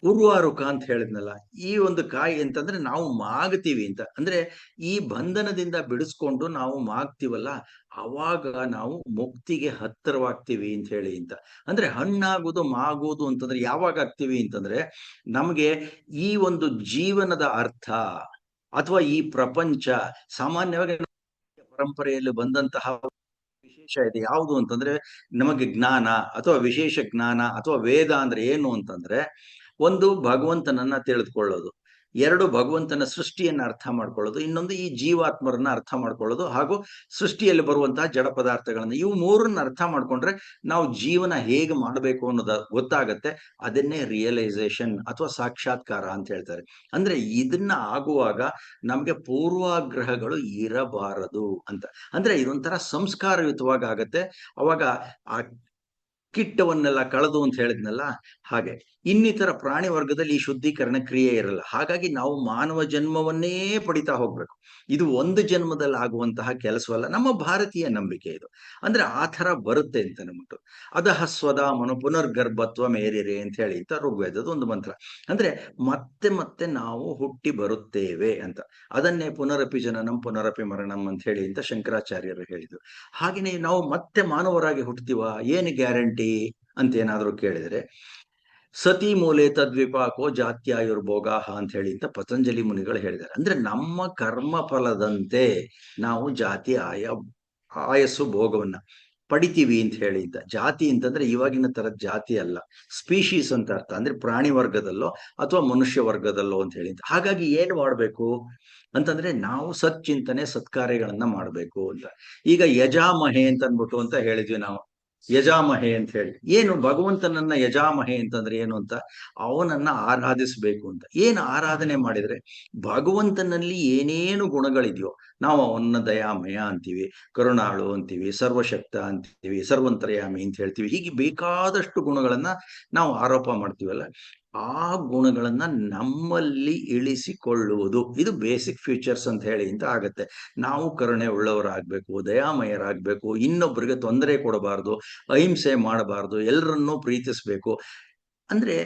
ಉರ್ವಾರುಕ ಅಂತ ಹೇಳಿದ್ನಲ್ಲ, ಈ ಒಂದು ಕಾಯಿ ಅಂತಂದ್ರೆ ನಾವು ಮಾಗ್ತೀವಿ ಅಂತ. ಅಂದ್ರೆ ಈ ಬಂಧನದಿಂದ ಬಿಡಿಸ್ಕೊಂಡು ನಾವು ಮಾಗ್ತೀವಲ್ಲ, ಅವಾಗ ನಾವು ಮುಕ್ತಿಗೆ ಹತ್ತಿರವಾಗ್ತೀವಿ ಅಂತ ಹೇಳಿ ಅಂತ. ಅಂದ್ರೆ ಹಣ್ಣಾಗುದು ಮಾಗುವುದು ಅಂತಂದ್ರೆ ಯಾವಾಗ ಆಗ್ತೀವಿ ಅಂತಂದ್ರೆ, ನಮ್ಗೆ ಈ ಒಂದು ಜೀವನದ ಅರ್ಥ ಅಥವಾ ಈ ಪ್ರಪಂಚ, ಸಾಮಾನ್ಯವಾಗಿ ಪರಂಪರೆಯಲ್ಲಿ ಬಂದಂತಹ ವಿಶೇಷ ಇದೆ ಯಾವುದು ಅಂತಂದ್ರೆ, ನಮಗೆ ಜ್ಞಾನ ಅಥವಾ ವಿಶೇಷ ಜ್ಞಾನ ಅಥವಾ ವೇದ ಅಂದ್ರೆ ಏನು ಅಂತಂದ್ರೆ, ಒಂದು ಭಗವಂತನನ್ನ ತಿಳಿದುಕೊಳ್ಳೋದು, ಎರಡು ಭಗವಂತನ ಸೃಷ್ಟಿಯನ್ನ ಅರ್ಥ ಮಾಡ್ಕೊಳ್ಳೋದು, ಇನ್ನೊಂದು ಈ ಜೀವಾತ್ಮರನ್ನ ಅರ್ಥ ಮಾಡ್ಕೊಳ್ಳೋದು, ಹಾಗೂ ಸೃಷ್ಟಿಯಲ್ಲಿ ಬರುವಂತಹ ಜಡ ಪದಾರ್ಥಗಳನ್ನ, ಇವು ಮೂರನ್ನ ಅರ್ಥ ಮಾಡ್ಕೊಂಡ್ರೆ ನಾವು ಜೀವನ ಹೇಗೆ ಮಾಡಬೇಕು ಅನ್ನೋದು ಗೊತ್ತಾಗತ್ತೆ. ಅದನ್ನೇ ರಿಯಲೈಸೇಷನ್ ಅಥವಾ ಸಾಕ್ಷಾತ್ಕಾರ ಅಂತ ಹೇಳ್ತಾರೆ. ಅಂದ್ರೆ ಇದನ್ನ ಆಗುವಾಗ ನಮ್ಗೆ ಪೂರ್ವಾಗ್ರಹಗಳು ಇರಬಾರದು ಅಂತ. ಅಂದ್ರೆ ಇದೊಂಥರ ಸಂಸ್ಕಾರಯುತವಾಗಿ ಆಗತ್ತೆ. ಅವಾಗ ಆ ಕಿಟ್ಟವನ್ನೆಲ್ಲ ಕಳೆದು ಅಂತ ಹೇಳಿದ್ನಲ್ಲ, ಹಾಗೆ ಇನ್ನಿತರ ಪ್ರಾಣಿ ವರ್ಗದಲ್ಲಿ ಈ ಶುದ್ಧೀಕರಣ ಕ್ರಿಯೆ ಇರಲ್ಲ. ಹಾಗಾಗಿ ನಾವು ಮಾನವ ಜನ್ಮವನ್ನೇ ಪಡಿತಾ ಹೋಗ್ಬೇಕು. ಇದು ಒಂದು ಜನ್ಮದಲ್ಲಿ ಆಗುವಂತಹ ಕೆಲಸವಲ್ಲ, ನಮ್ಮ ಭಾರತೀಯ ನಂಬಿಕೆ ಇದು. ಅಂದ್ರೆ ಆ ತರ ಬರುತ್ತೆ ಅಂತ ನಮ್ಬಿಟ್ಟು. ಅದಹ ಸ್ವದ ಮನು ಪುನರ್ಗರ್ಭತ್ವ ಮೇರಿರೆ ಅಂತ ಹೇಳಿ ಅಂತ ಋಗ್ವೇದದ ಒಂದು ಮಂತ್ರ. ಅಂದ್ರೆ ಮತ್ತೆ ಮತ್ತೆ ನಾವು ಹುಟ್ಟಿ ಬರುತ್ತೇವೆ ಅಂತ. ಅದನ್ನೇ ಪುನರಪಿ ಜನನಂ ಪುನರಪಿ ಮರಣಂ ಅಂತ ಹೇಳಿ ಅಂತ ಶಂಕರಾಚಾರ್ಯರು ಹೇಳಿದ್ರು. ಹಾಗೆಯೇ ನಾವು ಮತ್ತೆ ಮಾನವರಾಗಿ ಹುಟ್ಟುತ್ತೀವ, ಏನು ಗ್ಯಾರಂಟಿ ಅಂತ ಏನಾದ್ರು ಕೇಳಿದ್ರೆ, ಸತಿ ಮೂಲೆ ತದ್ವಿಪಾಕೋ ಜಾತ್ಯಾಯುರ್ಭೋಗಾಹ ಅಂತ ಹೇಳಿ ಅಂತ ಪತಂಜಲಿ ಮುನಿಗಳು ಹೇಳಿದ್ದಾರೆ. ಅಂದ್ರೆ ನಮ್ಮ ಕರ್ಮ ಫಲದಂತೆ ನಾವು ಜಾತಿ ಆಯಸ್ಸು ಭೋಗವನ್ನ ಪಡಿತೀವಿ ಅಂತ ಹೇಳಿ ಅಂತ. ಜಾತಿ ಅಂತಂದ್ರೆ ಇವಾಗಿನ ತರದ ಜಾತಿ ಅಲ್ಲ, ಸ್ಪೀಶೀಸ್ ಅಂತ ಅರ್ಥ. ಅಂದ್ರೆ ಪ್ರಾಣಿ ವರ್ಗದಲ್ಲೋ ಅಥವಾ ಮನುಷ್ಯ ವರ್ಗದಲ್ಲೋ ಅಂತ ಹೇಳಿ. ಹಾಗಾಗಿ ಏನ್ ಮಾಡ್ಬೇಕು ಅಂತಂದ್ರೆ, ನಾವು ಸಚ್ಚಿಂತನೆ ಸತ್ಕಾರ್ಯಗಳನ್ನ ಮಾಡ್ಬೇಕು ಅಂತ. ಈಗ ಯಜಾಮಹೆ ಅಂತ ಅನ್ಬಿಟ್ಟು ಅಂತ ಹೇಳಿದ್ವಿ ನಾವು. ಯಜಾಮಹೆ ಅಂತ ಹೇಳಿ ಏನು, ಭಗವಂತನನ್ನ ಯಜಾಮಹೆ ಅಂತಂದ್ರೆ ಏನು ಅಂತ, ಅವನನ್ನ ಆರಾಧಿಸ್ಬೇಕು ಅಂತ. ಏನು ಆರಾಧನೆ ಮಾಡಿದ್ರೆ ಭಗವಂತನಲ್ಲಿ ಏನೇನು ಗುಣಗಳಿದೆಯೋ ನಾವು ಅವನ್ನ ದಯಾಮಯ ಅಂತೀವಿ, ಕರುಣಾಳು ಅಂತೀವಿ, ಸರ್ವಶಕ್ತ ಅಂತೀವಿ, ಸರ್ವಂತರ್ಯಾಮಿ ಅಂತ ಹೇಳ್ತೀವಿ. ಹೀಗೆ ಬೇಕಾದಷ್ಟು ಗುಣಗಳನ್ನ ನಾವು ಆರೋಪ ಮಾಡ್ತೀವಲ್ಲ, ಆ ಗುಣಗಳನ್ನ ನಮ್ಮಲ್ಲಿ ಇಳಿಸಿಕೊಳ್ಳುವುದು, ಇದು ಬೇಸಿಕ್ ಫ್ಯೂಚರ್ಸ್ ಅಂತ ಹೇಳಿ ಅಂತ ಆಗತ್ತೆ. ನಾವು ಕರುಣೆ ಉಳ್ಳವರಾಗಬೇಕು, ದಯಾಮಯರಾಗಬೇಕು, ಇನ್ನೊಬ್ಬರಿಗೆ ತೊಂದರೆ ಕೊಡಬಾರ್ದು, ಅಹಿಂಸೆ ಮಾಡಬಾರ್ದು, ಎಲ್ಲರನ್ನೂ ಪ್ರೀತಿಸ್ಬೇಕು. ಅಂದ್ರೆ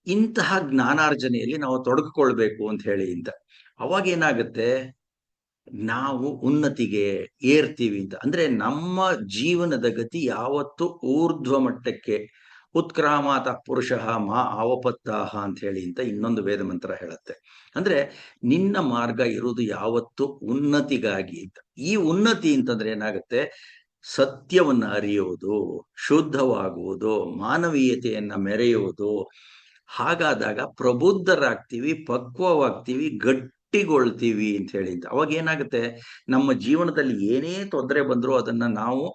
ಇಂತಹ ಜ್ಞಾನಾರ್ಜನೆಯಲ್ಲಿ ನಾವು ತೊಡಗಿಕೊಳ್ಬೇಕು ಅಂತ ಹೇಳಿ ಅಂತ. ಅವಾಗ ಏನಾಗುತ್ತೆ, ನಾವು ಉನ್ನತಿಗೆ ಏರ್ತೀವಿ ಅಂತ. ಅಂದ್ರೆ ನಮ್ಮ ಜೀವನದ ಗತಿ ಯಾವತ್ತು ಊರ್ಧ್ವ ಮಟ್ಟಕ್ಕೆ, ಉತ್ಕ್ರಾಮಾತ ಪುರುಷ ಮಾ ಅವಪತ್ತಾಹ ಅಂತ ಹೇಳಿ ಅಂತ ಇನ್ನೊಂದು ವೇದ ಮಂತ್ರ ಹೇಳುತ್ತೆ. ಅಂದ್ರೆ ನಿನ್ನ ಮಾರ್ಗ ಇರುವುದು ಯಾವತ್ತು ಉನ್ನತಿಗಾಗಿ ಅಂತ. ಈ ಉನ್ನತಿ ಅಂತಂದ್ರೆ ಏನಾಗುತ್ತೆ, ಸತ್ಯವನ್ನ ಅರಿಯುವುದು, ಶುದ್ಧವಾಗುವುದು, ಮಾನವೀಯತೆಯನ್ನ ಮೆರೆಯುವುದು. ಹಾಗಾದಾಗ ಪ್ರಬುದ್ಧರಾಗ್ತೀವಿ, ಪಕ್ವವಾಗ್ತೀವಿ, ಗಟ್ಟಿಗೊಳ್ತೀವಿ ಅಂತ ಹೇಳಿ. ಅವಾಗ ಏನಾಗುತ್ತೆ, ನಮ್ಮ ಜೀವನದಲ್ಲಿ ಏನೇ ತೊಂದರೆ ಬಂದರೂ ಅದನ್ನ ನಾವು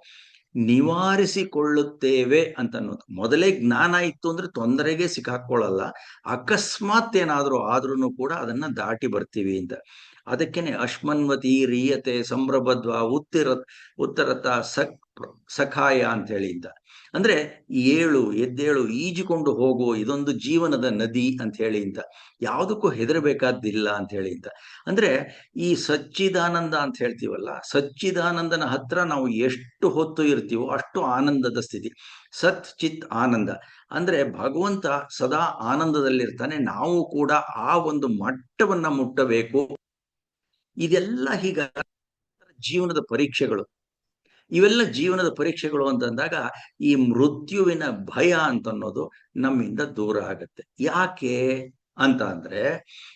ನಿವಾರಿಸಿಕೊಳ್ಳುತ್ತೇವೆ ಅಂತ ಅನ್ನೋದು. ಮೊದಲೇ ಜ್ಞಾನ ಇತ್ತು ಅಂದ್ರೆ ತೊಂದರೆಗೆ ಸಿಕ್ಕಾಕೊಳ್ಳಲ್ಲ. ಅಕಸ್ಮಾತ್ ಏನಾದ್ರೂ ಆದ್ರೂ ಕೂಡ ಅದನ್ನ ದಾಟಿ ಬರ್ತೀವಿ ಅಂತ. ಅದಕ್ಕೇನೆ ಅಶ್ಮನ್ವತಿ ರೀಯತೆ ಸಂಭ್ರಮದ್ವ ಉತ್ತರತ ಸಖಾಯ ಅಂತ ಹೇಳಿ ಅಂತ. ಅಂದ್ರೆ ಏಳು ಎದ್ದೇಳು ಈಜಿಕೊಂಡು ಹೋಗು, ಇದೊಂದು ಜೀವನದ ನದಿ ಅಂತ ಹೇಳಿ ಅಂತ. ಯಾವುದಕ್ಕೂ ಹೆದರಬೇಕಾದ್ದಿಲ್ಲ ಅಂತ ಹೇಳಿ ಅಂತ. ಅಂದ್ರೆ ಈ ಸಚ್ಚಿದಾನಂದ ಅಂತ ಹೇಳ್ತೀವಲ್ಲ, ಸಚ್ಚಿದಾನಂದನ ಹತ್ರ ನಾವು ಎಷ್ಟು ಹೊತ್ತು ಇರ್ತೀವೋ ಅಷ್ಟು ಆನಂದದ ಸ್ಥಿತಿ. ಸತ್ ಚಿತ್ ಆನಂದ ಅಂದ್ರೆ ಭಗವಂತ ಸದಾ ಆನಂದದಲ್ಲಿರ್ತಾನೆ, ನಾವು ಕೂಡ ಆ ಒಂದು ಮಟ್ಟವನ್ನ ಮುಟ್ಟಬೇಕು. ಇದೆಲ್ಲ ಹೀಗ ಜೀವನದ ಪರೀಕ್ಷೆಗಳು. ಇವೆಲ್ಲ ಜೀವನದ ಪರೀಕ್ಷೆಗಳು ಅಂತಂದಾಗ ಈ ಮೃತ್ಯುವಿನ ಭಯ ಅಂತ ಅನ್ನೋದು ನಮ್ಮಿಂದ ದೂರ ಆಗತ್ತೆ. ಯಾಕೆ ಅಂತ ಅಂದ್ರೆ,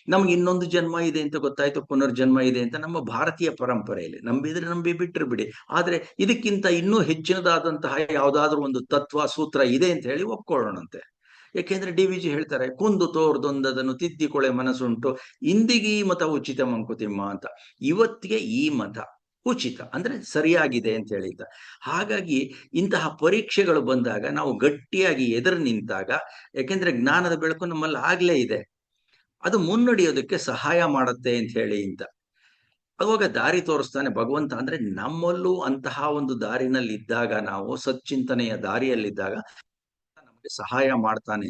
ನಮ್ಗೆ ಇನ್ನೊಂದು ಜನ್ಮ ಇದೆ ಅಂತ ಗೊತ್ತಾಯ್ತು, ಪುನರ್ಜನ್ಮ ಇದೆ ಅಂತ ನಮ್ಮ ಭಾರತೀಯ ಪರಂಪರೆಯಲ್ಲಿ ನಂಬಿದ್ರೆ ನಂಬಿ, ಬಿಟ್ರು ಬಿಡಿ. ಆದ್ರೆ ಇದಕ್ಕಿಂತ ಇನ್ನೂ ಹೆಚ್ಚಿನದಾದಂತಹ ಯಾವ್ದಾದ್ರು ಒಂದು ತತ್ವ ಸೂತ್ರ ಇದೆ ಅಂತ ಹೇಳಿ ಒಪ್ಕೊಳ್ಳೋಣಂತೆ. ಯಾಕೆಂದ್ರೆ DVG ಹೇಳ್ತಾರೆ, ಕುಂದು ತೋರ್ದೊಂದದನ್ನು ತಿದ್ದಿಕೊಳೆ ಮನಸ್ಸುಂಟು, ಇಂದಿಗೆ ಈ ಮತ ಉಚಿತ ಮಂಕುತಿಮ್ಮ ಅಂತ. ಇವತ್ತಿಗೆ ಈ ಮತ ಉಚಿತ ಅಂದ್ರೆ ಸರಿಯಾಗಿದೆ ಅಂತ ಹೇಳಿದ್ದ. ಹಾಗಾಗಿ ಇಂತಹ ಪರೀಕ್ಷೆಗಳು ಬಂದಾಗ ನಾವು ಗಟ್ಟಿಯಾಗಿ ಎದುರು ನಿಂತಾಗ, ಯಾಕೆಂದ್ರೆ ಜ್ಞಾನದ ಬೆಳಕು ನಮ್ಮಲ್ಲಿ ಆಗ್ಲೇ ಇದೆ, ಅದು ಮುನ್ನಡೆಯೋದಕ್ಕೆ ಸಹಾಯ ಮಾಡುತ್ತೆ ಅಂತ ಹೇಳಿ ಅಂತ. ಅವಾಗ ದಾರಿ ತೋರಿಸ್ತಾನೆ ಭಗವಂತ. ಅಂದ್ರೆ ನಮ್ಮಲ್ಲೂ ಅಂತಹ ಒಂದು ದಾರಿನಲ್ಲಿ ಇದ್ದಾಗ, ನಾವು ಸಚ್ಚಿಂತನೆಯ ದಾರಿಯಲ್ಲಿದ್ದಾಗ ನಮಗೆ ಸಹಾಯ ಮಾಡ್ತಾನೆ.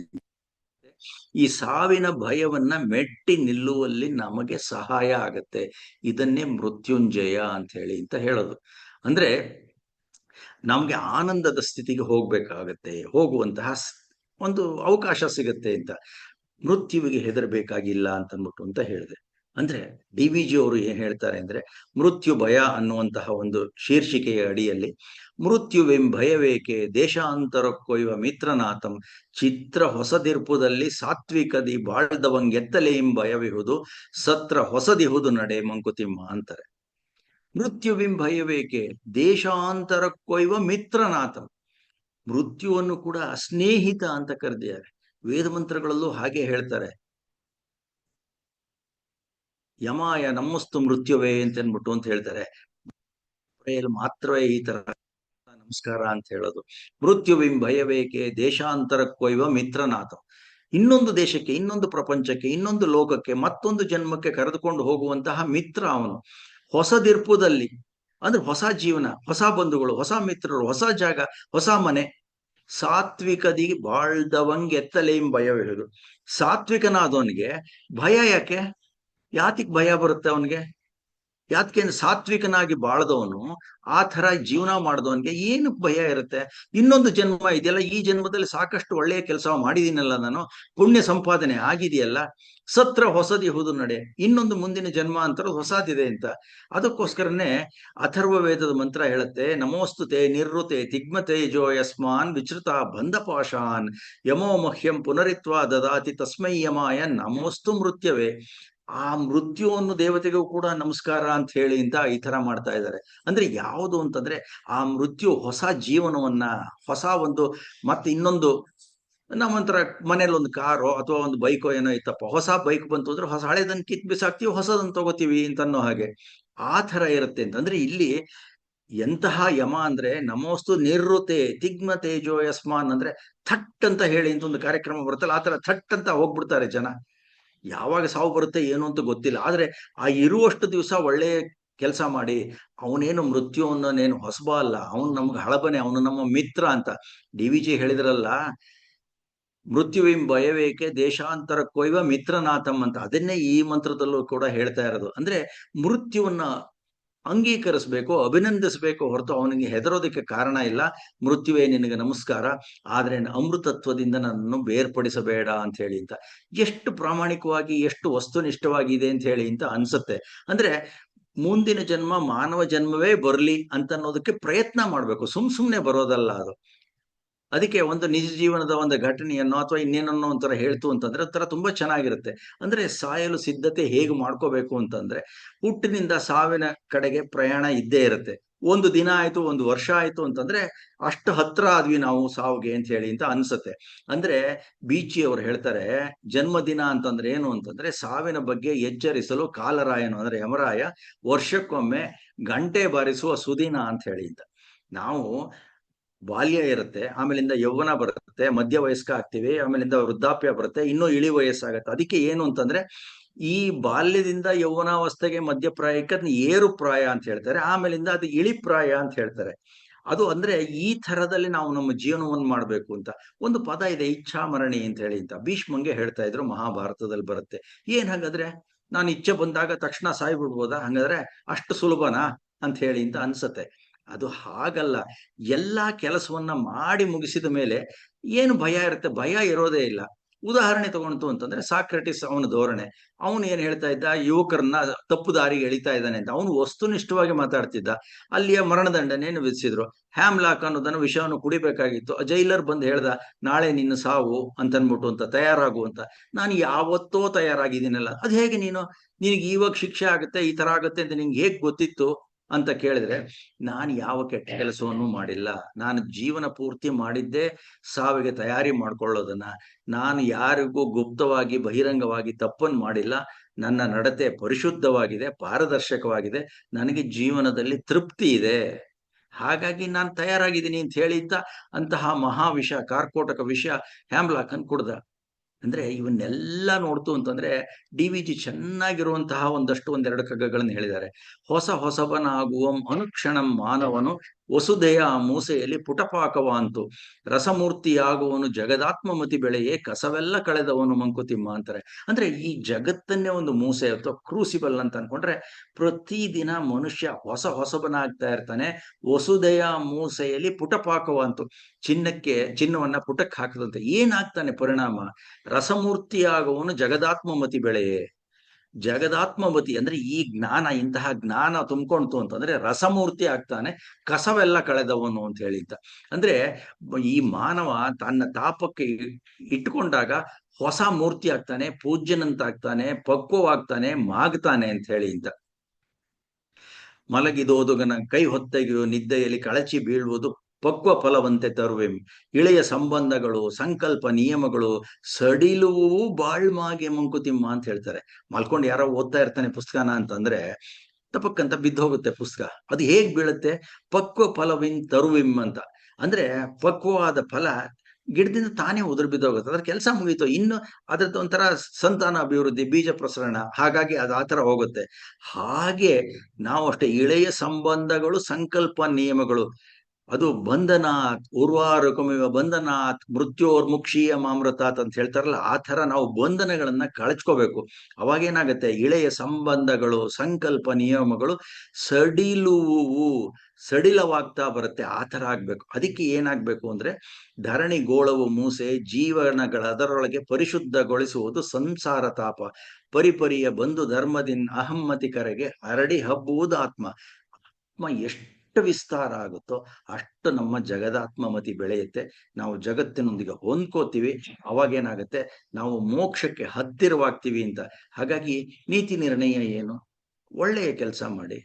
ಈ ಸಾವಿನ ಭಯವನ್ನ ಮೆಟ್ಟಿ ನಿಲ್ಲುವಲ್ಲಿ ನಮಗೆ ಸಹಾಯ ಆಗತ್ತೆ. ಇದನ್ನೇ ಮೃತ್ಯುಂಜಯ ಅಂತ ಹೇಳಿ ಅಂತ ಹೇಳೋದು. ಅಂದ್ರೆ ನಮ್ಗೆ ಆನಂದದ ಸ್ಥಿತಿಗೆ ಹೋಗ್ಬೇಕಾಗತ್ತೆ, ಹೋಗುವಂತಹ ಒಂದು ಅವಕಾಶ ಸಿಗತ್ತೆ ಅಂತ. ಮೃತ್ಯುವಿಗೆ ಹೆದರಬೇಕಾಗಿಲ್ಲ ಅಂತ ಹೇಳಿದೆ. ಅಂದ್ರೆ ಡಿ ವಿ ಜಿ ಅವರು ಏನ್ ಹೇಳ್ತಾರೆ ಅಂದ್ರೆ, ಮೃತ್ಯು ಭಯ ಅನ್ನುವಂತಹ ಒಂದು ಶೀರ್ಷಿಕೆಯ ಅಡಿಯಲ್ಲಿ, ಭಯವೇಕೆ ದೇಶಾಂತರಕ್ಕೊಯ್ವ ಮಿತ್ರನಾಥಂ ಚಿತ್ರ ಹೊಸದಿರ್ಪುದಲ್ಲಿ ಸಾತ್ವಿಕದಿ ಬಾಳ್ದವಂಗೆತ್ತಲೆಯಿಂ ಭಯವಿಹುದು ಸತ್ರ ಹೊಸದಿಹುದು ನಡೆ ಮಂಕುತಿಮ್ಮ ಅಂತಾರೆ. ಭಯವೇಕೆ ದೇಶಾಂತರಕ್ಕೊಯ್ವ ಮಿತ್ರನಾಥಂ, ಮೃತ್ಯುವನ್ನು ಕೂಡ ಸ್ನೇಹಿತ ಅಂತ ಕರೆದಿದ್ದಾರೆ. ವೇದ ಮಂತ್ರಗಳಲ್ಲೂ ಹಾಗೆ ಹೇಳ್ತಾರೆ, ಯಮಾಯ ನಮ್ಮಸ್ತು ಮೃತ್ಯುವೇ ಅಂತ ಹೇಳ್ತಾರೆ. ಮಾತ್ರವೇ ಈ ತರ ನಮಸ್ಕಾರ ಅಂತ ಹೇಳೋದು. ಭಯವೇಕೆ ದೇಶಾಂತರಕ್ಕೊಯ್ವ ಮಿತ್ರನಾಥ, ಇನ್ನೊಂದು ದೇಶಕ್ಕೆ, ಇನ್ನೊಂದು ಪ್ರಪಂಚಕ್ಕೆ, ಇನ್ನೊಂದು ಲೋಕಕ್ಕೆ, ಮತ್ತೊಂದು ಜನ್ಮಕ್ಕೆ ಕರೆದುಕೊಂಡು ಹೋಗುವಂತಹ ಮಿತ್ರ ಅವನು. ಹೊಸದಿರ್ಪುದಲ್ಲಿ ಅಂದ್ರೆ ಹೊಸ ಜೀವನ, ಹೊಸ ಬಂಧುಗಳು, ಹೊಸ ಮಿತ್ರರು, ಹೊಸ ಜಾಗ, ಹೊಸ ಮನೆ. ಸಾತ್ವಿಕದಿ ಬಾಳ್ದವಂಗೆ ಎತ್ತಲೇಂ ಭಯವಿರುವುದು. ಸಾತ್ವಿಕನಾದವನಿಗೆ ಭಯ ಯಾಕೆ? ಯಾತಿಗೆ ಭಯ ಬರುತ್ತೆ ಅವನಿಗೆ? ಯಾಕೆ ಸಾತ್ವಿಕನಾಗಿ ಬಾಳದವನು, ಆ ತರ ಜೀವನ ಮಾಡಿದವನ್ಗೆ ಏನು ಭಯ ಇರುತ್ತೆ? ಇನ್ನೊಂದು ಜನ್ಮ ಇದೆಯಲ್ಲ, ಈ ಜನ್ಮದಲ್ಲಿ ಸಾಕಷ್ಟು ಒಳ್ಳೆಯ ಕೆಲಸ ಮಾಡಿದೀನಲ್ಲ, ನಾನು ಪುಣ್ಯ ಸಂಪಾದನೆ ಆಗಿದೆಯಲ್ಲ, ಸತ್ರ ಹೊಸದಿಹುದು ನಡೆ, ಇನ್ನೊಂದು ಮುಂದಿನ ಜನ್ಮ ಅಂತ ಹೊಸದಿದೆ ಅಂತ. ಅದಕ್ಕೋಸ್ಕರನೇ ಅಥರ್ವ ವೇದದ ಮಂತ್ರ ಹೇಳುತ್ತೆ, ನಮೋಸ್ತುತೆ ನಿರ್ವೃತೆ ತಿಗ್ಮತೇಜೋ ಯಸ್ಮಾನ್ ವಿಚೃತ ಬಂಧಪಾಶಾನ್ ಯಮೋ ಮಹ್ಯಂ ಪುನರಿತ್ವ ದದಾತಿ ತಸ್ಮೈ ಯಮಾಯ ನಮೋಸ್ತು ಮೃತ್ಯವೇ. ಆ ಮೃತ್ಯುವನ್ನು ದೇವತೆಗೂ ಕೂಡ ನಮಸ್ಕಾರ ಅಂತ ಹೇಳಿ ಅಂತ ಈ ತರ ಮಾಡ್ತಾ ಇದ್ದಾರೆ. ಅಂದ್ರೆ ಯಾವುದು ಅಂತಂದ್ರೆ, ಆ ಮೃತ್ಯು ಹೊಸ ಜೀವನವನ್ನ, ಹೊಸ ಒಂದು, ಮತ್ತೆ ಇನ್ನೊಂದು, ನಮ್ಮಂತರ ಮನೇಲಿ ಒಂದು ಕಾರೋ ಅಥವಾ ಒಂದು ಬೈಕೋ ಏನೋ ಇತ್ತಪ್ಪ, ಹೊಸ ಬೈಕ್ ಬಂತು ಅಂದ್ರೆ ಹೊಸ ಹಳೇದನ್ನ ಕಿತ್ ಬಿಸಾಕ್ತಿವಿ, ಹೊಸದನ್ನ ತಗೋತೀವಿ ಅಂತ ಅನ್ನೋ ಹಾಗೆ ಆ ತರ ಇರುತ್ತೆ ಅಂತಂದ್ರೆ, ಇಲ್ಲಿ ಎಂತಹ ಯಮ ಅಂದ್ರೆ ನಮೋಸ್ತು ನಿರ್ವೃತೆ ತಿಗ್ಮ ತೇಜೋ ಯಸ್ಮಾನ್ ಅಂದ್ರೆ ಥಟ್ ಅಂತ ಹೇಳಿ ಅಂತ ಒಂದು ಕಾರ್ಯಕ್ರಮ ಬರುತ್ತಲ್ಲ, ಆ ತರ ಥಟ್ ಅಂತ ಹೋಗ್ಬಿಡ್ತಾರೆ ಜನ. ಯಾವಾಗ ಸಾವು ಬರುತ್ತೆ ಏನು ಅಂತ ಗೊತ್ತಿಲ್ಲ. ಆದ್ರೆ ಆ ಇರುವಷ್ಟು ದಿವಸ ಒಳ್ಳೆ ಕೆಲಸ ಮಾಡಿ, ಅವನೇನು ಮೃತ್ಯುವನ್ನೇನು ಹೊಸಬ ಅಲ್ಲ, ಅವನು ನಮ್ಗೆ ಹಳಬನೆ, ಅವನು ನಮ್ಮ ಮಿತ್ರ ಅಂತ ಡಿ ವಿ ಜಿ ಹೇಳಿದ್ರಲ್ಲ. ಮೃತ್ಯುವಿಂ ಭಯವೇಕೆ ದೇಶಾಂತರಕ್ಕೊಯ್ವ ಮಿತ್ರನಾಥಂ ಅಂತ, ಅದನ್ನೇ ಈ ಮಂತ್ರದಲ್ಲೂ ಕೂಡ ಹೇಳ್ತಾ ಇರೋದು. ಅಂದ್ರೆ ಮೃತ್ಯುವನ್ನ ಅಂಗೀಕರಿಸ್ಬೇಕು, ಅಭಿನಂದಿಸಬೇಕು ಹೊರತು ಅವನಿಗೆ ಹೆದರೋದಕ್ಕೆ ಕಾರಣ ಇಲ್ಲ. ಮೃತ್ಯುವೇ ನಿನಗೆ ನಮಸ್ಕಾರ, ಆದ್ರೆ ಅಮೃತತ್ವದಿಂದ ನನ್ನನ್ನು ಬೇರ್ಪಡಿಸಬೇಡ ಅಂತ ಹೇಳಿ ಅಂತ. ಎಷ್ಟು ಪ್ರಾಮಾಣಿಕವಾಗಿ, ಎಷ್ಟು ವಸ್ತುನಿಷ್ಠವಾಗಿದೆ ಅಂತ ಹೇಳಿ ಅಂತ ಅನ್ಸುತ್ತೆ. ಅಂದ್ರೆ ಮುಂದಿನ ಜನ್ಮ ಮಾನವ ಜನ್ಮವೇ ಬರ್ಲಿ ಅಂತ ಅನ್ನೋದಕ್ಕೆ ಪ್ರಯತ್ನ ಮಾಡ್ಬೇಕು, ಸುಮ್ನೆ ಬರೋದಲ್ಲ ಅದು. ಅದಕ್ಕೆ ಒಂದು ನಿಜ ಜೀವನದ ಒಂದು ಘಟನೆಯನ್ನು ಅಥವಾ ಇನ್ನೇನನ್ನೋ ಒಂಥರ ಹೇಳ್ತು ಅಂತಂದ್ರೆ ಒಂಥರ ತುಂಬಾ ಚೆನ್ನಾಗಿರುತ್ತೆ. ಅಂದ್ರೆ ಸಾಯಲು ಸಿದ್ಧತೆ ಹೇಗೆ ಮಾಡ್ಕೋಬೇಕು ಅಂತಂದ್ರೆ, ಹುಟ್ಟಿನಿಂದ ಸಾವಿನ ಕಡೆಗೆ ಪ್ರಯಾಣ ಇದ್ದೇ ಇರುತ್ತೆ. ಒಂದು ದಿನ ಆಯ್ತು, ಒಂದು ವರ್ಷ ಆಯ್ತು ಅಂತಂದ್ರೆ ಅಷ್ಟು ಹತ್ರ ಆದ್ವಿ ನಾವು ಸಾವಿಗೆ ಅಂತ ಹೇಳಿ ಅಂತ ಅನ್ಸುತ್ತೆ. ಅಂದ್ರೆ ಬೀಚಿ ಅವರು ಹೇಳ್ತಾರೆ, ಜನ್ಮದಿನ ಅಂತಂದ್ರೆ ಏನು ಅಂತಂದ್ರೆ, ಸಾವಿನ ಬಗ್ಗೆ ಎಚ್ಚರಿಸಲು ಕಾಲರಾಯನು ಅಂದ್ರೆ ಯಮರಾಯ ವರ್ಷಕ್ಕೊಮ್ಮೆ ಗಂಟೆ ಬಾರಿಸುವ ಸುದಿನ ಅಂತ ಹೇಳಿ ಅಂತ. ನಾವು ಬಾಲ್ಯ ಇರುತ್ತೆ, ಆಮೇಲಿಂದ ಯೌವನ ಬರುತ್ತೆ, ಮಧ್ಯ ವಯಸ್ಕ ಆಗ್ತೀವಿ, ಆಮೇಲಿಂದ ವೃದ್ಧಾಪ್ಯ ಬರುತ್ತೆ, ಇನ್ನೂ ಇಳಿ ವಯಸ್ಸಾಗತ್ತೆ. ಅದಕ್ಕೆ ಏನು ಅಂತಂದ್ರೆ, ಈ ಬಾಲ್ಯದಿಂದ ಯೌವನಾವಸ್ಥೆಗೆ ಮಧ್ಯಪ್ರಾಯಕ್ಕೆ ಅದನ್ನ ಏರು ಪ್ರಾಯ ಅಂತ ಹೇಳ್ತಾರೆ, ಆಮೇಲಿಂದ ಅದು ಇಳಿ ಪ್ರಾಯ ಅಂತ ಹೇಳ್ತಾರೆ. ಅದು ಅಂದ್ರೆ ಈ ಥರದಲ್ಲಿ ನಾವು ನಮ್ಮ ಜೀವನವನ್ನು ಮಾಡ್ಬೇಕು ಅಂತ. ಒಂದು ಪದ ಇದೆ, ಇಚ್ಛಾಮರಣಿ ಅಂತ ಹೇಳಿ ಅಂತ ಭೀಷ್ಮಂಗೆ ಹೇಳ್ತಾ ಇದ್ರು, ಮಹಾಭಾರತದಲ್ಲಿ ಬರುತ್ತೆ. ಏನ್ ಹಾಗಾದ್ರೆ, ನಾನು ಇಚ್ಛೆ ಬಂದಾಗ ತಕ್ಷಣ ಸಾಯಿ ಬಿಡ್ಬೋದಾ? ಹಂಗಾದ್ರೆ ಅಷ್ಟು ಸುಲಭನಾ ಅಂತ ಹೇಳಿ ಅಂತ ಅನ್ಸತ್ತೆ. ಅದು ಹಾಗಲ್ಲ. ಎಲ್ಲಾ ಕೆಲಸವನ್ನ ಮಾಡಿ ಮುಗಿಸಿದ ಮೇಲೆ ಏನು ಭಯ ಇರುತ್ತೆ? ಭಯ ಇರೋದೇ ಇಲ್ಲ. ಉದಾಹರಣೆ ತಗೊಂಡು ಅಂತಂದ್ರೆ, ಸಾಕ್ರೆಟಿಸ್ ಅವನ ಧೋರಣೆ. ಅವನು ಏನ್ ಹೇಳ್ತಾ ಇದ್ದ? ಯುವಕರನ್ನ ತಪ್ಪು ದಾರಿಗೆ ಎಳಿತಾ ಇದ್ದಾನೆ ಅಂತ ಅವನು ವಸ್ತುನಿಷ್ಠವಾಗಿ ಮಾತಾಡ್ತಿದ್ದ. ಅಲ್ಲಿಯ ಮರಣದಂಡನೆಯನ್ನು ವಿಧಿಸಿದ್ರು. ಹ್ಯಾಮ್ಲಾಕ್ ಅನ್ನೋದನ್ನ ವಿಷವನ್ನು ಕುಡಿಬೇಕಾಗಿತ್ತು. ಜೈಲರ್ ಬಂದು ಹೇಳ್ದ, ನಾಳೆ ನಿನ್ನ ಸಾವು ಅಂತನ್ಬಿಟ್ಟು ಅಂತ, ತಯಾರಾಗು ಅಂತ. ನಾನು ಯಾವತ್ತೋ ತಯಾರಾಗಿದ್ದೀನಲ್ಲ. ಅದು ಹೇಗೆ ನಿನಗೆ ಇವಾಗ ಶಿಕ್ಷೆ ಆಗುತ್ತೆ, ಈ ತರ ಆಗುತ್ತೆ ಅಂತ ನಿನ್ಗೆ ಹೇಗ್ ಗೊತ್ತಿತ್ತು ಅಂತ ಕೇಳಿದ್ರೆ, ನಾನು ಯಾವ ಕೆಟ್ಟ ಕೆಲಸವನ್ನು ಮಾಡಿಲ್ಲ. ನಾನು ಜೀವನ ಪೂರ್ತಿ ಮಾಡಿದ್ದೆ ಸಾವಿಗೆ ತಯಾರಿ ಮಾಡ್ಕೊಳ್ಳೋದನ್ನ. ನಾನು ಯಾರಿಗೂ ಗುಪ್ತವಾಗಿ ಬಹಿರಂಗವಾಗಿ ತಪ್ಪನ್ನು ಮಾಡಿಲ್ಲ. ನನ್ನ ನಡತೆ ಪರಿಶುದ್ಧವಾಗಿದೆ, ಪಾರದರ್ಶಕವಾಗಿದೆ, ನನಗೆ ಜೀವನದಲ್ಲಿ ತೃಪ್ತಿ ಇದೆ, ಹಾಗಾಗಿ ನಾನು ತಯಾರಾಗಿದ್ದೀನಿ ಅಂತ ಹೇಳಿದ್ದ. ಅಂತಹ ಮಹಾವಿಷ, ಕಾರ್ಕೋಟಕ ವಿಷ ಹ್ಯಾಮ್ಲಾಕನ್ ಕುಡ್ದ. ಅಂದ್ರೆ ಇವನ್ನೆಲ್ಲ ನೋಡ್ತು ಅಂತಂದ್ರೆ, ಡಿ ವಿ ಜಿ ಚೆನ್ನಾಗಿರುವಂತಹ ಒಂದೆರಡು ಕಗ್ಗಗಳನ್ನು ಹೇಳಿದ್ದಾರೆ. ಹೊಸಬನಾಗುವ ಅನುಕ್ಷಣಂ ಮಾನವನು ವಸುದೆಯ ಮೂಸೆಯಲ್ಲಿ ಪುಟಪಾಕವಾಂತು ರಸಮೂರ್ತಿಯಾಗುವನು ಜಗದಾತ್ಮಮತಿ ಬೆಳೆಯೇ ಕಸವೆಲ್ಲ ಕಳೆದವನು ಮಂಕುತಿಮ್ಮ ಅಂತಾರೆ. ಅಂದ್ರೆ ಈ ಜಗತ್ತನ್ನೇ ಒಂದು ಮೂಸೆ ಅಥವಾ ಕ್ರೂಸಿಬಲ್ ಅಂತ ಅನ್ಕೊಂಡ್ರೆ ಪ್ರತಿದಿನ ಮನುಷ್ಯ ಹೊಸಬನಾಗ್ತಾ ಇರ್ತಾನೆ. ವಸುದೆಯ ಮೂಸೆಯಲ್ಲಿ ಪುಟಪಾಕವಾಂತು ಚಿನ್ನವನ್ನ ಪುಟಕ್ಕೆ ಹಾಕದಂತೆ ಏನಾಗ್ತಾನೆ ಪರಿಣಾಮ? ರಸಮೂರ್ತಿಯಾಗುವನು ಜಗದಾತ್ಮಮತಿ ಬೆಳೆಯೇ. ಜಗದಾತ್ಮವತಿ ಅಂದ್ರೆ ಈ ಜ್ಞಾನ, ಇಂತಹ ಜ್ಞಾನ ತುಂಬಿಕೊಂತು ಅಂತಂದ್ರೆ ರಸಮೂರ್ತಿ ಆಗ್ತಾನೆ, ಕಸವೆಲ್ಲ ಕಳೆದವನು ಅಂತ ಹೇಳಿದ್ದ. ಅಂದ್ರೆ ಈ ಮಾನವ ತನ್ನ ತಾಪಕ್ಕೆ ಇಟ್ಕೊಂಡಾಗ ಹೊಸ ಮೂರ್ತಿ ಆಗ್ತಾನೆ, ಪೂಜ್ಯನಂತಾಗ್ತಾನೆ, ಪಕ್ವವಾಗ್ತಾನೆ, ಮಾಗ್ತಾನೆ ಅಂತ ಹೇಳಿ ಇದ್ದ. ಮಲಗಿದೋದುಗನ ಕೈ ಹೊತ್ತಗೆಯು ನಿದ್ದೆಯಲ್ಲಿ ಕಳಚಿ ಬೀಳುವುದು ಪಕ್ವ ಫಲವಂತೆ ತರುವೆಂ. ಇಳೆಯ ಸಂಬಂಧಗಳು, ಸಂಕಲ್ಪ, ನಿಯಮಗಳು ಸಡಿಲುವು ಬಾಳ್ಮಾಗೆ ಮಂಕುತಿಮ್ಮ ಅಂತ ಹೇಳ್ತಾರೆ. ಮಲ್ಕೊಂಡು ಯಾರೋ ಓದ್ತಾ ಇರ್ತಾನೆ ಪುಸ್ತಕನ ಅಂತಂದ್ರೆ ತಪಕ್ಕಂತ ಬಿದ್ದೋಗುತ್ತೆ ಪುಸ್ತಕ. ಅದು ಹೇಗ್ ಬೀಳುತ್ತೆ? ಪಕ್ವ ಫಲವಿನ್ ತರುವಿಂ ಅಂತ. ಅಂದ್ರೆ ಪಕ್ವವಾದ ಫಲ ಗಿಡದಿಂದ ತಾನೇ ಉದುರು ಬಿದ್ದೋಗುತ್ತೆ, ಅದ್ರ ಕೆಲಸ ಮುಗೀತು. ಇನ್ನು ಅದ್ರದ್ದು ಒಂಥರ ಸಂತಾನ ಅಭಿವೃದ್ಧಿ, ಬೀಜ ಪ್ರಸರಣ, ಹಾಗಾಗಿ ಅದು ಆ ತರ ಹೋಗುತ್ತೆ. ಹಾಗೆ ನಾವು ಅಷ್ಟೇ ಇಳೆಯ ಸಂಬಂಧಗಳು, ಸಂಕಲ್ಪ, ನಿಯಮಗಳು ಅದು ಬಂಧನಾತ್ ಉರ್ವಾರುಕಮಿವ ಬಂಧನಾತ್ ಮೃತ್ಯೋರ್ಮುಕ್ಷೀಯ ಮಾಮೃತಾತ್ ಅಂತ ಹೇಳ್ತಾರಲ್ಲ, ಆ ತರ ನಾವು ಬಂಧನಗಳನ್ನ ಕಳಚ್ಕೋಬೇಕು. ಅವಾಗೇನಾಗತ್ತೆ? ಇಳೆಯ ಸಂಬಂಧಗಳು, ಸಂಕಲ್ಪ, ನಿಯಮಗಳು ಸಡಿಲವಾಗ್ತಾ ಬರುತ್ತೆ. ಆ ತರ ಆಗ್ಬೇಕು. ಅದಕ್ಕೆ ಏನಾಗ್ಬೇಕು ಅಂದ್ರೆ ಧರಣಿ ಗೋಳವು ಮೂಸೆ ಜೀವನಗಳ ಅದರೊಳಗೆ ಪರಿಶುದ್ಧಗೊಳಿಸುವುದು ಸಂಸಾರ ತಾಪ. ಪರಿಪರಿಯ ಬಂಧು ಧರ್ಮದಿಂದ ಅಹಮ್ಮತಿ ಕರೆಗೆ ಹರಡಿ ಹಬ್ಬುವುದು ಆತ್ಮ. ಆತ್ಮ ಎಷ್ಟು ವಿಸ್ತಾರ ಆಗುತ್ತೋ ಅಷ್ಟು ನಮ್ಮ ಜಗದಾತ್ಮಮತಿ ಬೆಳೆಯುತ್ತೆ. ನಾವು ಜಗತ್ತಿನೊಂದಿಗೆ ಹೊಂದ್ಕೋತೀವಿ. ಅವಾಗೇನಾಗತ್ತೆ? ನಾವು ಮೋಕ್ಷಕ್ಕೆ ಹತ್ತಿರವಾಗ್ತೀವಿ ಅಂತ. ಹಾಗಾಗಿ ನೀತಿ ನಿರ್ಣಯ ಏನು? ಒಳ್ಳೆಯ ಕೆಲಸ ಮಾಡಿ,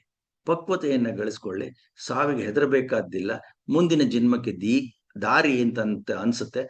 ಪಕ್ವತೆಯನ್ನ ಗಳಿಸ್ಕೊಳ್ಳಿ, ಸಾವಿಗೆ ಹೆದರಬೇಕಾದ್ದಿಲ್ಲ. ಮುಂದಿನ ಜನ್ಮಕ್ಕೆ ದಾರಿ ಅಂತ ಅನ್ಸುತ್ತೆ.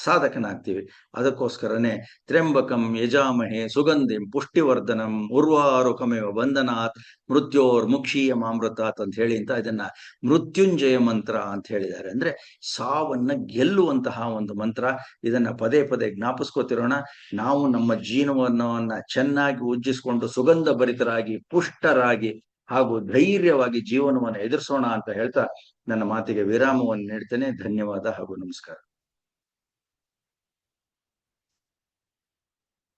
ಸಾಧಕನಾಗ್ತೀವಿ. ಅದಕ್ಕೋಸ್ಕರನೇ ತ್ರ್ಯಂಬಕಂ ಯಜಾಮಹೇ ಸುಗಂಧಿಂ ಪುಷ್ಟಿವರ್ಧನಂ ಉರ್ವಾರುಕಮೇವ ಬಂಧನಾತ್ ಮೃತ್ಯೋರ್ ಮುಕ್ಷೀಯ ಮಾಮೃತಾತ್ ಅಂತ ಹೇಳಿ ಅಂತ ಇದನ್ನ ಮೃತ್ಯುಂಜಯ ಮಂತ್ರ ಅಂತ ಹೇಳಿದ್ದಾರೆ. ಅಂದ್ರೆ ಸಾವನ್ನ ಗೆಲ್ಲುವಂತಹ ಒಂದು ಮಂತ್ರ. ಇದನ್ನ ಪದೇ ಪದೇ ಜ್ಞಾಪಿಸ್ಕೋತಿರೋಣ. ನಾವು ನಮ್ಮ ಜೀವನವನ್ನ ಚೆನ್ನಾಗಿ ಉಜ್ಜಿಸ್ಕೊಂಡು ಸುಗಂಧ ಭರಿತರಾಗಿ, ಪುಷ್ಟರಾಗಿ ಹಾಗೂ ಧೈರ್ಯವಾಗಿ ಜೀವನವನ್ನು ಎದುರಿಸೋಣ ಅಂತ ಹೇಳ್ತಾ ನನ್ನ ಮಾತಿಗೆ ವಿರಾಮವನ್ನು ನೀಡ್ತೇನೆ. ಧನ್ಯವಾದ ಹಾಗೂ ನಮಸ್ಕಾರ.